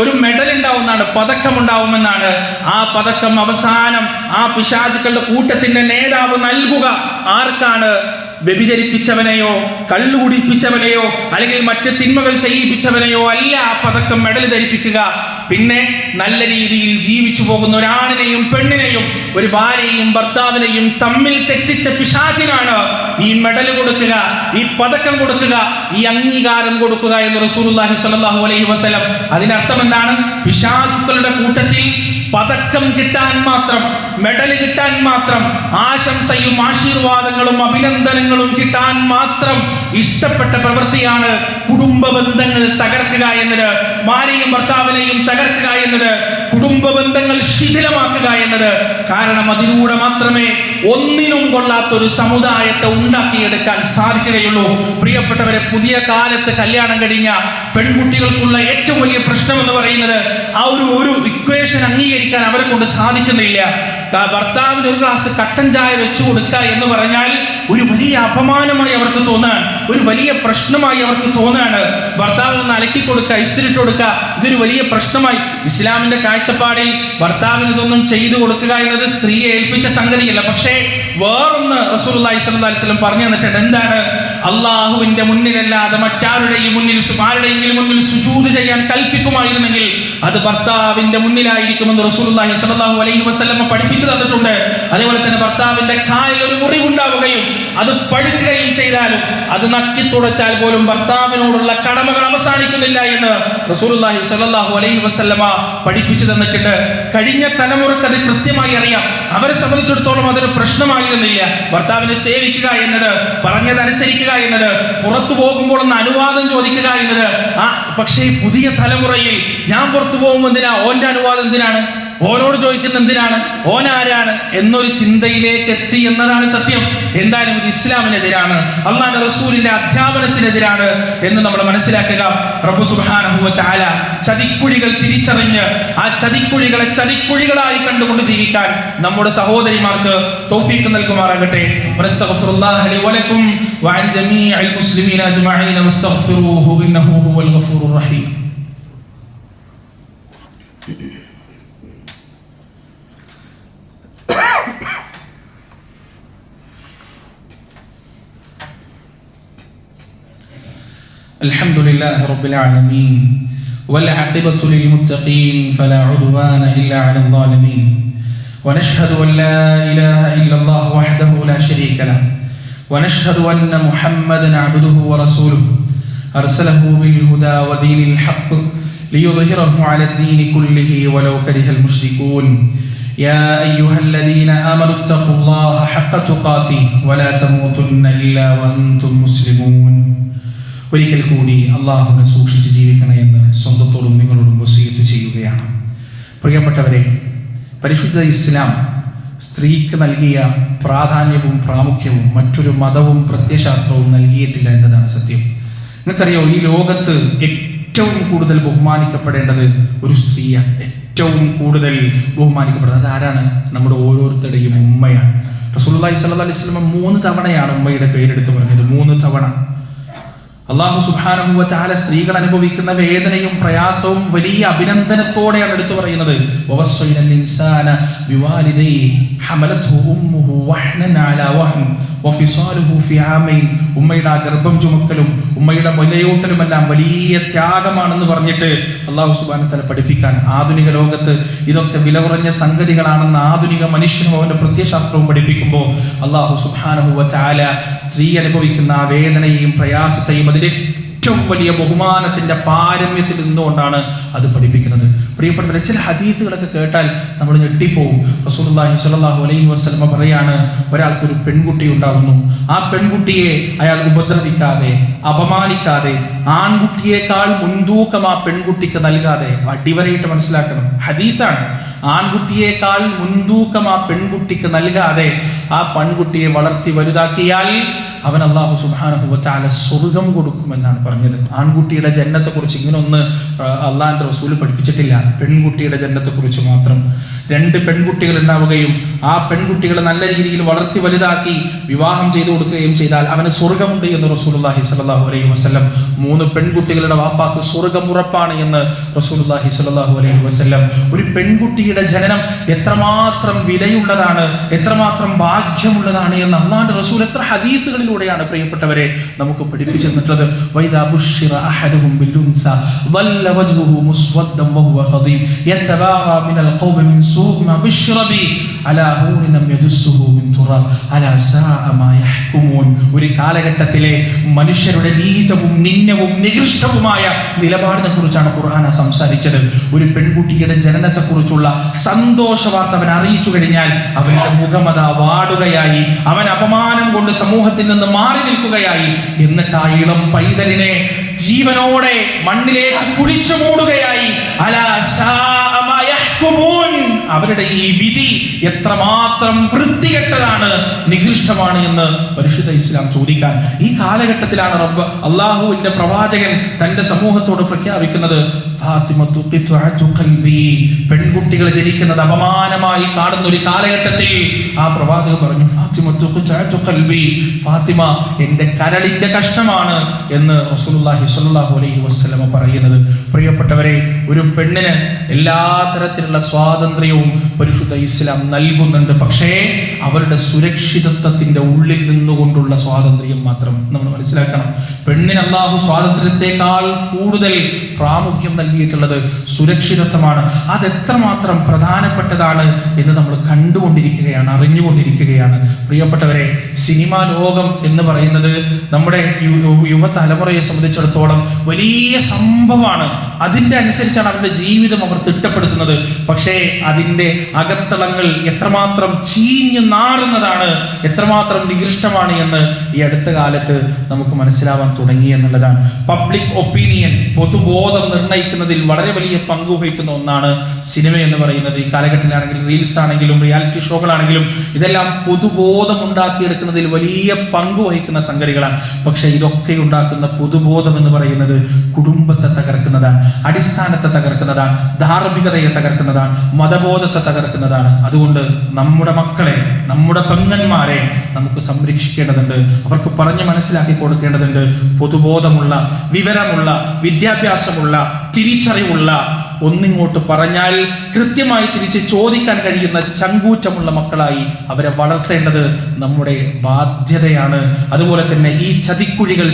ഒരു മെഡൽ ഉണ്ടാവുന്നതാണ്, പതക്കം ഉണ്ടാവുമെന്നാണ്. ആ പതക്കം അവസാനം ആ പിശാചുക്കളുടെ കൂട്ടത്തിന്റെ നേതാവ് നൽകുക ആർക്കാണ്? വ്യഭിചരിപ്പിച്ചവനെയോ കള്ളുകുടിപ്പിച്ചവനെയോ അല്ലെങ്കിൽ മറ്റ് തിന്മകൾ ചെയ്യിപ്പിച്ചവനെയോ അല്ല ആ പതക്കം മെഡൽ ധരിപ്പിക്കുക. പിന്നെ നല്ല രീതിയിൽ ജീവിച്ചു പോകുന്ന ഒരാണിനെയും പെണ്ണിനെയും, ഒരു ഭാര്യയും ഭർത്താവിനെയും തമ്മിൽ തെറ്റിച്ച പിശാചിനാണ് ഈ മെഡൽ കൊടുക്കുക, ഈ പതക്കം കൊടുക്കുക, ഈ അംഗീകാരം കൊടുക്കുക എന്ന് റസൂലുള്ളാഹി സ്വല്ലല്ലാഹു അലൈഹി വസല്ലം. അതിനർത്ഥം എന്താണ്? പിശാചുക്കളുടെ കൂട്ടത്തിൽ പതക്കം കിട്ടാൻ മാത്രം, മെഡൽ കിട്ടാൻ മാത്രം, ആശംസയും ആശീർവാദങ്ങളും അഭിനന്ദനങ്ങളും കിട്ടാൻ മാത്രം ഇഷ്ടപ്പെട്ട പ്രവൃത്തിയാണ് കുടുംബ ബന്ധങ്ങൾ തകർക്കുക എന്നത്, ഭാര്യയും ഭർത്താവിനെയും തകർക്കുക എന്നത്, കുടുംബ ബന്ധങ്ങൾ ശിഥിലമാക്കുക എന്നത്. കാരണം അതിലൂടെ മാത്രമേ ഒന്നിനും കൊള്ളാത്തൊരു സമുദായത്തെ ഉണ്ടാക്കിയെടുക്കാൻ സാധിക്കുകയുള്ളൂ. പ്രിയപ്പെട്ടവരെ, പുതിയ കാലത്ത് കല്യാണം കഴിഞ്ഞ പെൺകുട്ടികൾക്കുള്ള ഏറ്റവും വലിയ പ്രശ്നം എന്ന് പറയുന്നത് ആ ഒരു ഇക്വേഷൻ അംഗീകരിക്കാൻ അവരെ കൊണ്ട് സാധിക്കുന്നില്ല. ഭർത്താവിന് ഒരു ഗ്ലാസ് കട്ടൻ ചായ വെച്ചു കൊടുക്കുക എന്ന് പറഞ്ഞാൽ ഒരു വലിയ അപമാനമായി അവർക്ക് തോന്നാൻ, ഒരു വലിയ പ്രശ്നമായി അവർക്ക് തോന്നാണ്. ഭർത്താവിന് ഒന്ന് അലക്കി കൊടുക്കുക, ഇസ്തിരിട്ട് കൊടുക്കുക, ഇതൊരു വലിയ പ്രശ്നമായി. ഇസ്ലാമിന്റെ കാഴ്ചപ്പാടിൽ ഭർത്താവിന് ഇതൊന്നും ചെയ്തു കൊടുക്കുക എന്നത് സ്ത്രീയെ ഏൽപ്പിച്ച സംഗതിയല്ല. പക്ഷേ വേറൊന്ന് റസൂലുള്ളാഹി സ്വല്ലല്ലാഹു അലൈഹി വസല്ലം പറഞ്ഞു തന്നിട്ടുണ്ട്. എന്താണ്? അള്ളാഹുവിന്റെ മുന്നിലല്ലാതെ മറ്റാരുടെയും മുന്നിൽ, ആരുടെയെങ്കിലും മുന്നിൽ സുജൂദ് ചെയ്യാൻ കൽപ്പിക്കുമായിരുന്നെങ്കിൽ അത് ഭർത്താവിന്റെ മുന്നിലായിരിക്കുമെന്ന് റസൂലുള്ളാഹി സ്വല്ലല്ലാഹു അലൈഹി വസല്ലം പഠിപ്പിച്ചു തന്നിട്ടുണ്ട്. അതേപോലെ തന്നെ ഭർത്താവിന്റെ കാലിൽ ഒരു മുറിവുണ്ടാവുകയും അത് പഴുക്കുകയും ചെയ്താലും അത് നക്കി തുടച്ചാൽ പോലും ഭർത്താവിനോടുള്ള കടമകൾ അവസാനിക്കുന്നില്ല എന്ന് റസൂലുള്ളാഹി സ്വല്ലല്ലാഹു അലൈഹി വസല്ലമ പഠിപ്പിച്ചു തന്നിട്ടുണ്ട്. കഴിഞ്ഞ തലമുറക്ക് അത് കൃത്യമായി അറിയാം. അവരെ സംബന്ധിച്ചിടത്തോളം അതൊരു പ്രശ്നമായിരുന്നില്ല. ഭർത്താവിനെ സേവിക്കുക എന്നത്, പറഞ്ഞതനുസരിക്കുക എന്നത്, പുറത്തു പോകുമ്പോൾ ഒന്ന് അനുവാദം ചോദിക്കുക എന്നത്. പക്ഷേ പുതിയ തലമുറയിൽ ഞാൻ പുറത്തു പോകുമ്പോൾ എന്തിനാ, ഓന്റെ അനുവാദം എന്തിനാണ്, ഓനോട് ചോദിക്കുന്ന എന്തിനാണ്, ഓൻ ആരാണ് എന്നൊരു ചിന്തയിലേക്ക് എത്തി എന്നതാണ് സത്യം. എന്തായാലും ഇത് ഇസ്ലാമിനെതിരാണ്, അള്ളാഹുവിന്റെ റസൂലിന്റെ അധ്യാപനത്തിനെതിരാണ് എന്ന് നമ്മൾ മനസ്സിലാക്കുക. റബ്ബ് സുബ്ഹാനഹു വ തആല ചതിക്കുഴികൾ തിരിച്ചറിഞ്ഞ് ആ ചതിക്കുഴികളെ ചതിക്കുഴികളായി കണ്ടുകൊണ്ട് ജീവിക്കാൻ നമ്മുടെ സഹോദരിമാർക്ക് തൗഫീഖ് നൽകുമാറാകട്ടെ. വനസ്തഗ്ഫിറുല്ലാഹ ലി വലക്കും വഅൻ ജമീഇൽ മുസ്ലിമീന അജ്മഈന വസ്തഗ്ഫിറൂഹു ഇന്നഹു ഹുവൽ ഗഫൂറുർ റഹീം. الحمد لله رب العالمين والعاقبة للمتقين فلا عدوان إلا على الظالمين ونشهد أن لا إله إلا الله وحده لا شريك له ونشهد أن محمدا عبده ورسوله أرسله بالهدى ودين الحق ليظهره على الدين كله ولو كره المشركون يا أيها الذين آمنوا اتقوا الله حق تقاته ولا تموتن إلا وأنتم مسلمون. ഒരിക്കൽ കൂടി അള്ളാഹുവിനെ സൂക്ഷിച്ച് ജീവിക്കണമെന്ന് സ്വന്തത്തോടും നിങ്ങളോടും വസിയത്ത് ചെയ്യുകയാണ്. പ്രിയപ്പെട്ടവരെ, പരിശുദ്ധ ഇസ്ലാം സ്ത്രീക്ക് നൽകിയ പ്രാധാന്യവും പ്രാമുഖ്യവും മറ്റൊരു മതവും പ്രത്യയശാസ്ത്രവും നൽകിയിട്ടില്ല എന്നതാണ് സത്യം. നിങ്ങൾക്കറിയോ, ഈ ലോകത്ത് ഏറ്റവും കൂടുതൽ ബഹുമാനിക്കപ്പെടേണ്ടത് ഒരു സ്ത്രീയാണ്. ഏറ്റവും കൂടുതൽ ബഹുമാനിക്കപ്പെടുന്നത് ആരാണ്? നമ്മുടെ ഓരോരുത്തരുടെയും ഉമ്മയാണ്. റസൂലുള്ളാഹി സ്വല്ലല്ലാഹു അലൈഹി വസല്ലം 3 തവണയാണ് ഉമ്മയുടെ പേരെടുത്ത് പറഞ്ഞത്. 3 തവണ. അല്ലാഹു സുബ്ഹാനഹു വ തആല സ്ത്രീകൾ അനുഭവിക്കുന്ന വേദനയും പ്രയാസവും വലിയ അഭിനന്ദനത്തോടെയാണ് എടുത്തു പറയുന്നത്. വവസ്സൈനൽ ഇൻസാന ബിവാലിദൈഹി ഹമലത്ഹു ഉമ്മുഹു വഹ്നൻ അലാ വഹ്ൻ വഫിസാലുഹു ഫി ആമൈൻ. ഉമ്മയുടെ ആ ഗർഭം ചുമക്കലും ഉമ്മയുടെ മുലയൂട്ടലുമെല്ലാം വലിയ ത്യാഗമാണെന്ന് പറഞ്ഞിട്ട് അല്ലാഹു സുബ്ഹാനഹു വ തആല പഠിപ്പിക്കാൻ, ആധുനിക ലോകത്ത് ഇതൊക്കെ വില കുറഞ്ഞ സംഗതികളാണെന്ന് ആധുനിക മനുഷ്യനും അവന്റെ പ്രത്യയശാസ്ത്രവും പഠിപ്പിക്കുമ്പോൾ അല്ലാഹു സുബ്ഹാനഹു വ തആല സ്ത്രീ അനുഭവിക്കുന്ന ആ വേദനയെയും പ്രയാസത്തെയും അതിന്റെ ഏറ്റവും വലിയ ബഹുമാനത്തിന്റെ പാരമ്യത്തിൽ നിന്നുകൊണ്ടാണ് അത് പഠിപ്പിക്കുന്നത്. പ്രിയപ്പെട്ടവരെ, ചില ഹദീസുകളൊക്കെ കേട്ടാൽ നമ്മൾ ഞെട്ടിപ്പോവും. റസൂലുള്ളാഹി സ്വല്ലല്ലാഹു അലൈഹി വസല്ലം പറയാണ്, ഒരാൾക്കൊരു പെൺകുട്ടി ഉണ്ടാകുന്നു. ആ പെൺകുട്ടിയെ അയാൾ ഉപദ്രവിക്കാതെ, അപമാനിക്കാതെ, ആൺകുട്ടിയേക്കാൾ മുൻതൂക്കം ആ പെൺകുട്ടിക്ക് നൽകാതെ, അടിവരയിട്ട് മനസ്സിലാക്കണം, ഹദീസാണ്, ആൺകുട്ടിയേക്കാൾ മുൻതൂക്കം ആ പെൺകുട്ടിക്ക് നൽകാതെ ആ പെൺകുട്ടിയെ വളർത്തി വലുതാക്കിയാൽ അവൻ അല്ലാഹു സുബ്ഹാനഹു വ തആല സ്വർഗ്ഗം കൊടുക്കുമെന്നാണ് പറഞ്ഞത്. ആൺകുട്ടിയുടെ ജന്നത്തെക്കുറിച്ച് ഇങ്ങനൊന്ന് അള്ളാഹിന്റെ റസൂൽ പഠിപ്പിച്ചിട്ടില്ല. പെൺകുട്ടിയുടെ ജന്നത്തെക്കുറിച്ച് മാത്രം. 2 പെൺകുട്ടികൾ ഉണ്ടാവുകയും ആ പെൺകുട്ടികളെ നല്ല രീതിയിൽ വളർത്തി വലുതാക്കി വിവാഹം ചെയ്തു കൊടുക്കുകയും ചെയ്താൽ അവന് സ്വർഗ്ഗമുണ്ട് എന്ന് റസൂലുള്ളാഹി സ്വല്ലല്ലാഹു അലൈഹി വസല്ലം. 3 പെൺകുട്ടികളുടെ വാപ്പാക്ക് സ്വർഗ്ഗം ഉറപ്പാണ് എന്ന് റസൂലുള്ളാഹി സ്വല്ലല്ലാഹു അലൈഹി വസല്ലം. ഒരു പെൺകുട്ടിയുടെ ജനനം എത്രമാത്രം വിലയുള്ളതാണ്, എത്രമാത്രം ഭാഗ്യമുള്ളതാണ് എന്ന് അല്ലാഹുവിന്റെ റസൂൽ എത്ര ഹദീസുകളിലൂടെയാണ് പ്രിയപ്പെട്ടവരെ നമുക്ക് പഠിപ്പിച്ചു തന്നിട്ടുള്ളത്. വൈദാ ബുശ്ശിറ അഹദുഹും ബിൽഉൻസ ظل وجهه مسودا وهو خضيم يتبارى من القوم من سوء ما بشر به على هون لم يدسه من تراب على ساء ما يحكمون. ഒരു കാലഘട്ടത്തിലെ മനുഷ്യരുടെ നീചവും നിന്ദ്യവും നികൃഷ്ടവുമായ നിലപാടിനെ കുറിച്ചാണ് ഖുർആൻ സംസാരിച്ചത്. ഒരു പെൺകുട്ടിയുടെ ജനനത്തെക്കുറിച്ചുള്ള സന്തോഷ വാർത്ത അവൻ അറിയിച്ചു കഴിഞ്ഞാൽ അവന്റെ മുഖമത വാടുകയായി, അവൻ അപമാനം കൊണ്ട് സമൂഹത്തിൽ നിന്ന് മാറി നിൽക്കുകയായി. എന്നിട്ട് ആ ഇളം പൈതലിനെ ജീവനോടെ മണ്ണിലേക്ക് കുഴിച്ചു മൂടുകയായി. അലാ സാഅ മാ യഹ്കുമൂൻ. അവരുടെ ഈ വിധി എത്രമാത്രം വൃത്തികെട്ടതാണ്, നികൃഷ്ടമാണ് എന്ന് പരിശുദ്ധ ഇസ്ലാം ചോദിക്കാൻ ഈ കാലഘട്ടത്തിലാണ് റബ്ബ് അല്ലാഹുവിന്റെ പ്രവാചകൻ തന്റെ സമൂഹത്തോട് പ്രഖ്യാപിക്കുന്നത്, ഫാത്തിമത്തു ഖിത്അതു ഖൽബി. പെൺകുട്ടികൾ ജനിക്കുന്നത് അപമാനമായി കാണുന്ന ഒരു കാലഘട്ടത്തിൽ ആ പ്രവാചകൻ പറഞ്ഞു, ഫാത്തിമത്തു ഖിത്അതു ഖൽബി, ഫാത്തിമ എന്റെ കരളിന്റെ കഷ്ണമാണ് എന്ന് റസൂലുള്ളാഹി സ്വല്ലല്ലാഹു അലൈഹി വസല്ലം പറയുന്നത്. പ്രിയപ്പെട്ടവരെ, ഒരു പെണ്ണിന് എല്ലാ തരത്തിലുള്ള സ്വാതന്ത്ര്യവും പരിശുദ്ധ ഇസ്ലാം നൽകുന്നുണ്ട്. പക്ഷേ അവരുടെ സുരക്ഷിതത്വത്തിന്റെ ഉള്ളിൽ നിന്നുകൊണ്ടുള്ള സ്വാതന്ത്ര്യം മാത്രം നമ്മൾ മനസ്സിലാക്കണം. പെണ്ണിന് അല്ലാഹു സ്വാതന്ത്ര്യത്തെക്കാൾ കൂടുതൽ പ്രാമുഖ്യം നൽകിയിട്ടുള്ളത് സുരക്ഷിതത്വമാണ്. അതെത്രമാത്രം പ്രധാനപ്പെട്ടതാണ് എന്ന് നമ്മൾ കണ്ടുകൊണ്ടിരിക്കുകയാണ്, അറിഞ്ഞുകൊണ്ടിരിക്കുകയാണ്. പ്രിയപ്പെട്ടവരെ, സിനിമാ ലോകം എന്ന് പറയുന്നത് നമ്മുടെ യുവതലമുറയെ സംബന്ധിച്ചിടത്തോളം വലിയ സംഭവമാണ്. അതിൻ്റെ അനുസരിച്ചാണ് അവരുടെ ജീവിതം അവർ തിട്ടപ്പെടുത്തുന്നത്. പക്ഷേ അതിൻ്റെ അകത്തളങ്ങൾ എത്രമാത്രം ചീഞ്ഞു നാറുന്നതാണ്, എത്രമാത്രം നികൃഷ്ടമാണ് എന്ന് ഈ അടുത്ത കാലത്ത് നമുക്ക് മനസ്സിലാവാൻ തുടങ്ങി എന്നുള്ളതാണ്. പബ്ലിക് ഒപ്പീനിയൻ, പൊതുബോധം നിർണ്ണയിക്കുന്നതിൽ വളരെ വലിയ പങ്ക് വഹിക്കുന്ന ഒന്നാണ് സിനിമ എന്ന് പറയുന്നത്. ഈ കാലഘട്ടത്തിലാണെങ്കിലും റീൽസ് ആണെങ്കിലും റിയാലിറ്റി ഷോകളാണെങ്കിലും ഇതെല്ലാം പൊതുബോധം ഉണ്ടാക്കിയെടുക്കുന്നതിൽ വലിയ പങ്ക് വഹിക്കുന്ന സംഗതികളാണ്. പക്ഷെ ഇതൊക്കെ ഉണ്ടാക്കുന്ന പൊതുബോധം എന്ന് പറയുന്നത് കുടുംബത്തെ തകർക്കുന്നതാണ്, അടിസ്ഥാനത്തെ തകർക്കുന്നതാണ്, ധാർമ്മികതയെ തകർക്കുന്നതാണ്, മതബോധത്തെ തകർക്കുന്നതാണ്. അതുകൊണ്ട് നമ്മുടെ മക്കളെ, നമ്മുടെ പെങ്ങന്മാരെ നമുക്ക് സംരക്ഷിക്കേണ്ടതുണ്ട്, അവർക്ക് പറഞ്ഞ് മനസ്സിലാക്കി കൊടുക്കേണ്ടതുണ്ട്. പൊതുബോധമുള്ള, വിവരമുള്ള, വിദ്യാഭ്യാസമുള്ള, തിരിച്ചറിവുള്ള ഒന്നിങ്ങോട്ട് പറഞ്ഞാൽ കൃത്യമായി തിരിച്ച് ചോദിക്കാൻ കഴിയുന്ന ചങ്കൂറ്റമുള്ള മക്കളായി അവരെ വളർത്തേണ്ടത് നമ്മുടെ ബാധ്യതയാണ്. അതുപോലെ തന്നെ ഈ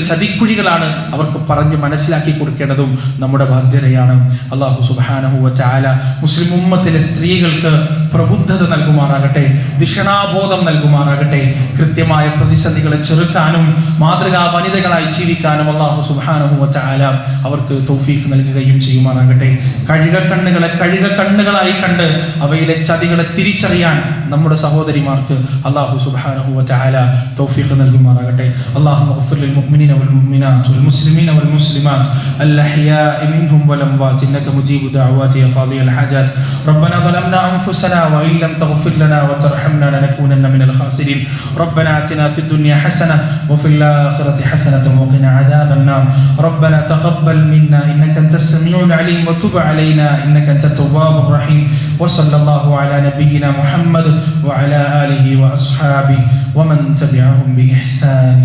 ചതിക്കുഴികളാണ് അവർക്ക് പറഞ്ഞ് മനസ്സിലാക്കി കൊടുക്കേണ്ടതും നമ്മുടെ ബാധ്യതയാണ്. അല്ലാഹു സുബ്ഹാനഹു വ തആല മുസ്ലിം ഉമ്മത്തിലെ സ്ത്രീകൾക്ക് പ്രബുദ്ധത നൽകുമാറാകട്ടെ, ദിഷണാബോധം നൽകുമാറാകട്ടെ. കൃത്യമായ പ്രതിസന്ധികളെ ചെറുക്കാനും മാതൃകാ വനിതകളായി ജീവിക്കാനും അല്ലാഹു സുബ്ഹാനഹു വ തആല അവർക്ക് തൗഫീഖ് നൽകുകയും ചെയ്യുമാറാകട്ടെ. കഴുകക്കണ്ണുകളായി കണ്ട് അവയിലെ ചതികളെ തിരിച്ചറിയാൻ നമ്മുടെ സഹോദരിമാർക്ക് അല്ലാഹു സുബ്ഹാനഹു വ തആല തൗഫീഖ് നൽകുമാറാകട്ടെ. അല്ലാഹുമ്മ ഗ്ഫിർ ലിൽ മുഅ്മിനീന വൽ മുഅ്മിനാത്ത് വൽ മുസ്ലിമീന വൽ മുസ്ലിമാത്ത് അൽ അഹ്യാഇ മിൻഹും വൽ അംവാത്ത് ഇന്നക മുജീബു ദഅവാതി യാ ഖാദിയൽ ഹാജാത്ത്. റബ്ബനാ ളലംനാ അൻഫുസനാ വ ഇൻ ലം തഗ്ഫിർ ലനാ വ തർഹംനാ ലനകൂനന്ന മിനൽ ഖാസിരീൻ. റബ്ബനാ ആതിനാ ഫിദ് ദുനിയ ഹസന വഫിൽ ആഖിറതി ഹസനത വഖിനാ അദാബൻ നാർ. റബ്ബനാ തഖബ്ബൽ മിന്നാ ഇന്നക അൻതസ് സമീഉൽ അലീം വതുബ് അലൈനാ ഇന്നക അൻതത് തവ്വാബുർ റഹീം. വസല്ലല്ലാഹു അലാ നബിയിനാ മുഹമ്മദ് വഅലാ ആലിഹി വഅസ്ഹാബിഹി വമൻ തബിഅഹും ബിഇഹ്സാൻ.